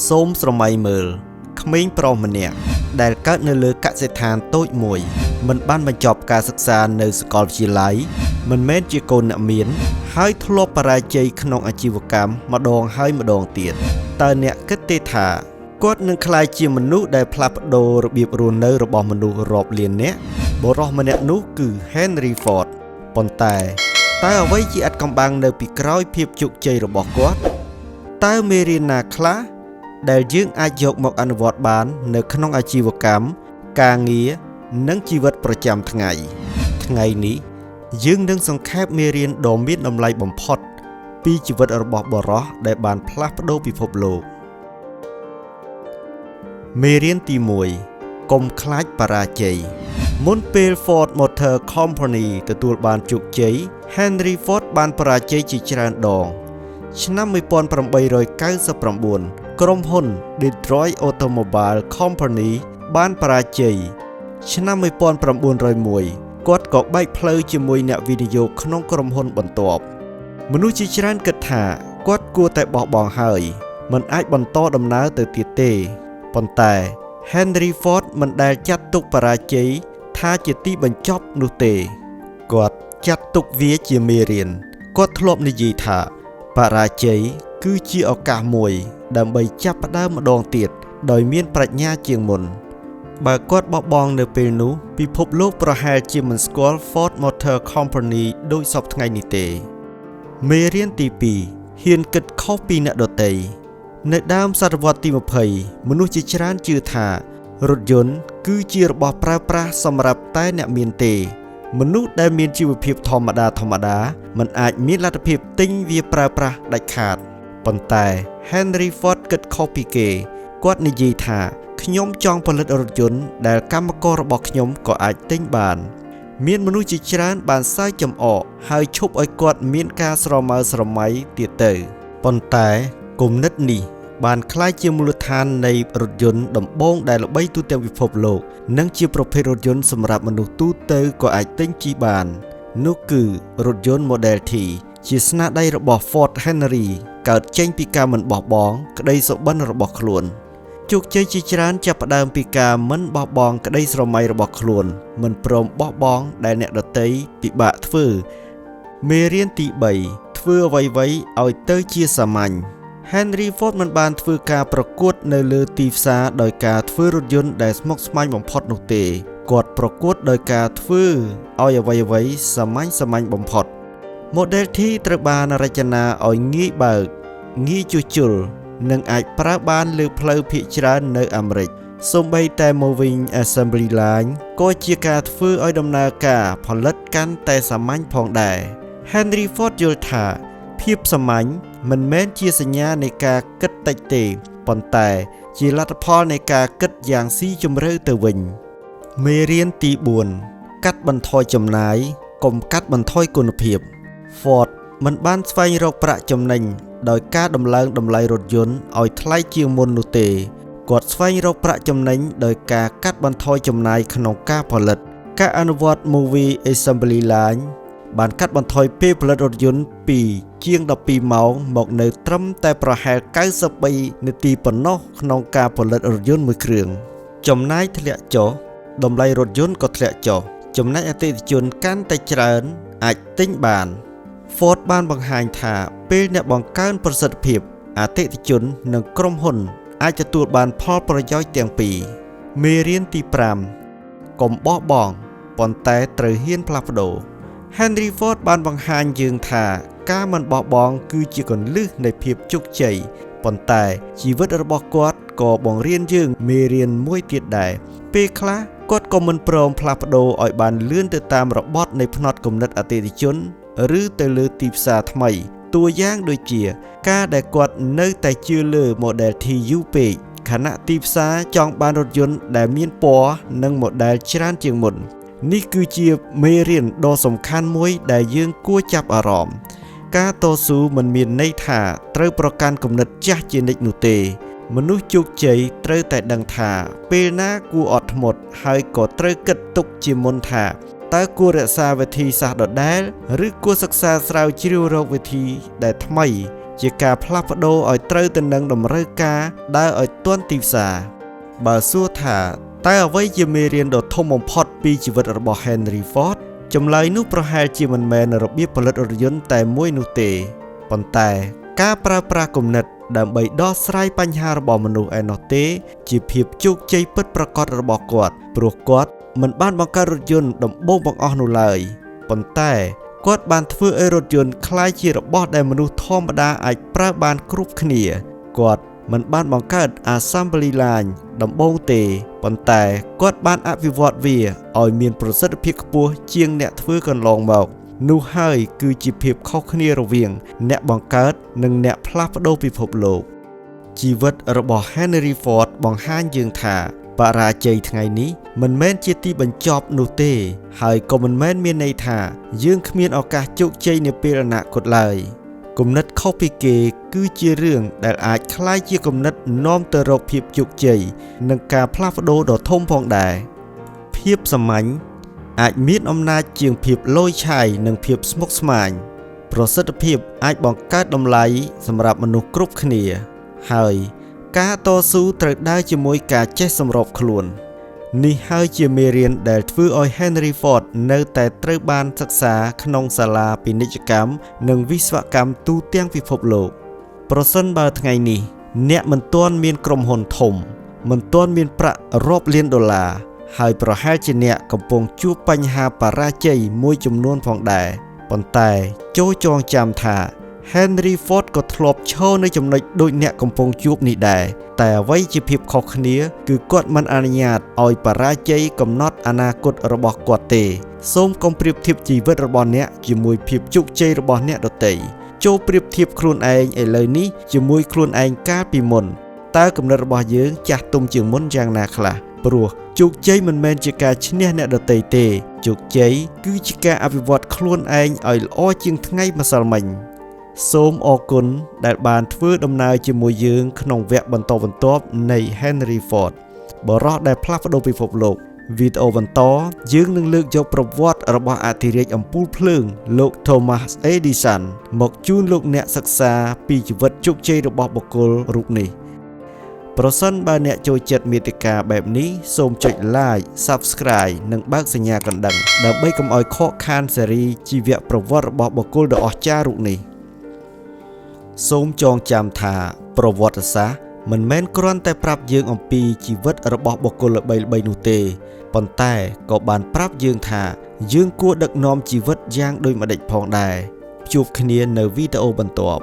សូមស្រមៃមើលក្មេងប្រុសម្នាក់ដែលកើតនៅលើកសិដ្ឋានតូចមួយមិនបានបញ្ចប់ការសិក្សានៅសាកលវិទ្យាល័យមិនមែនជាកូនអ្នកមានហើយធ្លាប់បរាជ័យក្នុងអាជីវកម្មម្ដងហើយម្ដងទៀតតើអ្នកគិតទេថាគាត់នឹងក្លាយជាមនុស្សដែលផ្លាស់ប្ដូររបៀបរស់នៅរបស់មនុស្សរាប់លាននាក់បុរសម្នាក់នោះគឺ Henry Ford ប៉ុន្តែតើអ្វីជាអាចកំបាំងនៅពីក្រោយភាពជោគជ័យរបស់គាត់តើមេរៀនណាខ្លះដែលយើងអាចយកមកអនុវត្តបាននៅក្នុងអាជីវកម្មការងារនិងជីវិតប្រចាំថ្ងៃនេះយើងនឹងសង្ខេបមេរៀនដ៏មានតម្លៃបំផុតពីជីវិតរបស់បុរសដែលបានផ្លាស់ប្ដូរពិភពលោកមេរៀនទី1កុំខ្លាចបរាជ័យមុនពេល Ford Motor Company ទទួលបានជោគជ័យ Henry Ford បានបរាជ័យជាច្រើនដងឆ្នាំ1899ក្រុមហ៊ុន Detroit Automobile Company បានបរាជ័យឆ្នាំ1901គាត់ក៏បែកផ្លូវជាមួយអ្នកវិនិយោគក្នុងក្រុមហ៊ុនបន្ទាប់មនុស្សជាច្រើនគិតថាគាត់គួរតែបោះបង់ហើយមិនអាចបន្តដំណើរទៅទៀតទេប៉ុន្តែ Henry Ford មិនដែលចាត់ទុកបរាជ័យថាជាទីបញ្ចប់នោះទេគាត់ចាត់ទុកវាជាមេរៀនគាត់ធ្លាប់និយាយថាបរាជ័យគឺជាឱកាសមួយដើម្បីចាប់ផ្ដើមម្ដងទៀតដោយមានប្រាជ្ញាជាងមុនបើគាត់បោះបង់នៅពេលនោះពិភពលោកប្រហែលជាមិនស្គាល់ Ford Motor Company ដូចសពថ្ងៃនេះទេមេរៀនទី2ហ៊ានគិតខុសពីអ្នកដទៃនៅដើមសតវត្សទី20មនុស្សជាច្រើនជឿថារថយន្តគឺជារបស់ប្រើប្រាស់សម្រាប់តែអ្នកមានទេមនុស្សដែលមានជីវភាពធម្មតាមិនអាចមានលទ្ធភាពទិញវាប្រើប្រាស់ដាច់ខាតប៉ុន្តែ Henry Ford គិតខុសពីគេគាត់និយាយថាខ្ញុំចង់ផលិតរថយន្តដែលកម្មកររបស់ខ្ញុំក៏អាចទិញបានមានមនុស្សជាច្រើនបានសើចចំអកហើយឈប់ឲ្យគាត់មានការស្រមើស្រមៃទៀតទៅប៉ុន្តែគំនិតនេះបានក្លាយជាមូលដ្ឋាននៃរថយន្តដំបូងដែលល្បីទូទាំងពិភពលោកនិងជាប្រភេទរថយន្តសម្រាប់មនុស្សទូទៅក៏អាចទិញជិះបាននោះគឺរថយន្ត Model T ជាស្នាដៃរបស់ Ford Henry កើតចេញពីការមិនបោះបង់ក្តីសុបិនរបស់ខ្លួនជោគជ័យជាច្រើនចាប់ផ្ដើមពីការមិនបោះបង់ក្តីស្រមៃរបស់ខ្លួនមិនព្រមបោះបង់ដែលអ្នកដទៃពិបាកធ្វើមេរៀនទី3ធ្វើអ្វីៗឲ្យទៅជាសាមញ្ញHenry Ford មិនបានធ្វើការប្រកួតនៅលើទីផ្សារដោយការធ្វើរថយន្តដែលស្មុគស្មាញបំផុតនោះទេគាត់ប្រកួតដោយការធ្វើឲ្យអ្វីៗសាមញ្ញបំផុត Model T ត្រូវបានរចនាឲ្យងាយបើកងាយជួសជុលនិងអាចប្រើបានលើផ្លូវភាគច្រើននៅអាមេរិកសូម្បីតែ Moving Assembly Line ក៏ជាការធ្វើឲ្យដំណើរការផលិតកាន់តែសាមញ្ញផងដែរ Henry Ford យល់ថាភាពសាមញ្ញមិនមែនជាសញ្ញានៃការគិតតិចទេប៉ុន្តែជាលទ្ធផលនៃការគិតយ៉ាងស៊ីជម្រៅទៅវិញមេរៀនទី4កាត់បន្ថយចំណាយកុំកាត់បន្ថយគុណភាព Ford មិនបានស្វែងរកប្រាក់ចំណេញដោយការដំឡើងតម្លៃរថយន្តឲ្យថ្លៃជាងមុននោះទេគាត់ស្វែងរកប្រាក់ចំណេញដោយការកាត់បន្ថយចំណាយក្នុងការផលិតការអនុវត្ត Moving Assembly Line បានកាត់បន្ថយពេលផលិតរថយន្តពីជាង12ម៉ោងមកនៅត្រឹមតែប្រហែល93នាទីប៉ុណ្ណោះក្នុងការផលិតរថយន្តមួយគ្រឿងចំណាយធ្លាក់ចុះតម្លៃរថយន្តក៏ធ្លាក់ចុះចំណែកអតិថិជនកាន់តែច្រើនអាចទិញបាន Ford បានបង្ហាញថាពេលអ្នកបង្កើនប្រសិទ្ធភាពអតិថិជននិងក្រុមហ៊ុនអាចទទួលបានផលប្រយោជន៍ទាំងពីរមេរៀនទី5កុំបោះបង់ប៉ុន្តែត្រូវហ៊ានផ្លាស់ប្ដូរ Henry Ford បានបង្ហាញយើងថាការមិនបោះបង់គឺជាគន្លឹះនៃភាពជោគជ័យប៉ុន្តែជីវិតរបស់គាត់ក៏បង្រៀនយើងមេរៀនមួយទៀតដែរពេលខ្លះគាត់ក៏មិនព្រមផ្លាស់ប្ដូរឲ្យបានលឿនទៅតាមរបត់នៃផ្នត់គំនិតអតិថិជនឬទៅលើទីផ្សារថ្មីតួយ៉ាងដូចជាការដែលគាត់នៅតែជឿលើ Model T យូរពេកខណៈទីផ្សារចង់បានរថយន្តដែលមានពណ៌និង model ច្រើនជាងមុននេះគឺជាមេរៀនដ៏សំខាន់មួយដែលយើងគួរចាប់អារម្មណ៍ការតស៊ូមិនមានន័យថាត្រូវប្រកាន់គំនិតចាស់ជានិច្ចនោះទេមនុស្សជោគជ័យត្រូវតែដឹងថាពេលណាគួរអត់ធ្មត់ហើយក៏ត្រូវគិតទុកជាមុនថាតើគួររក្សាវិធីសាស្ត្រដដែលឬគួរសិក្សាស្រាវជ្រាវរកវិធីដែលថ្មី ជាការផ្លាស់ប្ដូរឲ្យត្រូវទៅនឹងតម្រូវការដើរឲ្យទាន់ទីផ្សារបើសួរថាតើអ្វីជាមេរៀនដ៏ធំបំផុតពីជីវិតរបស់ Henry Ford ចម្លើយនោះប្រហែលជាមិនមែនរបៀបផលិតរថយន្តតែមួយនោះទេប៉ុន្តែការប្រើប្រាស់គំនិតដើម្បីដោះស្រាយបញ្ហារបស់មនុស្សឯណោះទេជាភាពជោគជ័យពិតប្រាកដរបស់គាត់ព្រោះគាត់មិនបានបង្កើតរថយន្តដំបូងបង្អស់នោះឡើយប៉ុន្តែគាត់បានធ្វើឲ្យរថយន្តคล้ายជារបស់ដែលមនុស្សធម្មតាអាចប្រើបានគ្រប់គ្នាគាត់មិនបានបង្កើត assembly line ដំបូងទេប៉ុន្តែគាត់បានអភិវឌ្ឍវាឲ្យមានប្រសិទ្ធភាពខ្ពស់ជាងអ្នកធ្វើកន្លងមកនោះហើយគឺជាភាពខុសគ្នារវាងអ្នកបង្កើតនិងអ្នកផ្លាស់ប្ដូរពិភពលោកជីវិតរបស់ Henry Ford បង្ហាញយើងថាបរាជ័យថ្ងៃនេះមិនមែនជាទីបញ្ចប់នោះទេហើយក៏មិនមែនមានន័យថាយើងគ្មានឱកាសជោគជ័យនាពេលអនាគតឡើយគំនិតខុសពីគេគឺជារឿងដែលអាចคล้ายជាគំនិតនាំទៅរកភាពជោគជ័យនិងការផ្លាស់ប្ដូរដ៏ធំផងដែរភាពសាមញ្ញអាចមានអំណាចជាងភាពលយឆាយនិងភាពស្មុគស្មាញប្រសិទ្ធភាពអាចបង្កើតតម្លៃសម្រាប់មនុស្សគ្រប់គ្នាហើយការតស៊ូត្រូវដើរជាមួយការចេះសម្របខ្លួននេះហើយជាមេរៀនដែលធ្វើឲ្យ Henry Ford នៅតែត្រូវបានសិក្សាក្នុងសាលាពាណិជ្ជកម្មនិងវិស្វកម្មទូទាំងពិភពលោកប្រសិនបើថ្ងៃនេះអ្នកមិនទាន់មានក្រុមហ៊ុនធំមិនទាន់មានប្រាក់រាប់លានដុល្លារហើយប្រហែលជាអ្នកកំពុងជួបបញ្ហាបរាជ័យមួយចំនួនផងដែរប៉ុន្តែចូលចងចាំថា Henry Ford ក៏ធ្លាប់ឈរនៅចំណុចដូចអ្នកកំពុងជួបនេះដែរតែអ្វីជាភាពខុសគ្នាគឺគាត់មិនអនុញ្ញាតឲ្យបរាជ័យកំណត់អនាគតរបស់គាត់ទេសូមកុំប្រៀបធៀបជីវិតរបស់អ្នកជាមួយភាពជោគជ័យរបស់អ្នកដទៃចូលប្រៀបធៀបខ្លួនឯងឥឡូវនេះជាមួយខ្លួនឯងកាលពីមុនតើគំនិតរបស់យើងចាស់ទុំជាងមុនយ៉ាងណាខ្លះព្រោះជោគជ័យមិនមែនជាការឈ្នះអ្នកដទៃទេជោគជ័យគឺជាការអភិវឌ្ឍខ្លួនឯងឲ្យល្អជាងថ្ងៃម្សិលមិញសូមអរគុណដែលបានធ្វើដំណើរជាមួយយើងក្នុងវគ្គបន្តបន្ទាប់នៃ Henry Ford បុរសដែលផ្លាស់ប្ដូរពិភពលោកវីដេអូបន្តយើងនឹងលើកយកប្រវត្តិរបស់អធិរាជអំពូលភ្លើងលោក Thomas Edison មកជូនលោកអ្នកសិក្សាពីជីវិតជោគជ័យរបស់បុគ្គលរូបនេះប្រសិនបើអ្នកចូលចិត្តមាតិកាបែបនេះសូមចុច Like Subscribe និងបើកសញ្ញាកណ្ដឹងដើម្បីកុំឲ្យខកខានស៊េរីជីវប្រវត្តិរបស់បុគ្គលដ៏អស្ចារ្យរូបនេះសូមចងចាំថាប្រវត្តិសាស្ត្រមិនមែនគ្រាន់តែប្រាប់យើងអំពីជីវិតរបស់បុគ្គលល្បីៗនោះទេប៉ុន្តែក៏បានប្រាប់យើងថាយើងគួរដឹកនាំជីវិតយ៉ាងដូចម្តេចផងដែរជួបគ្នានៅវីដេអូបន្ទាប់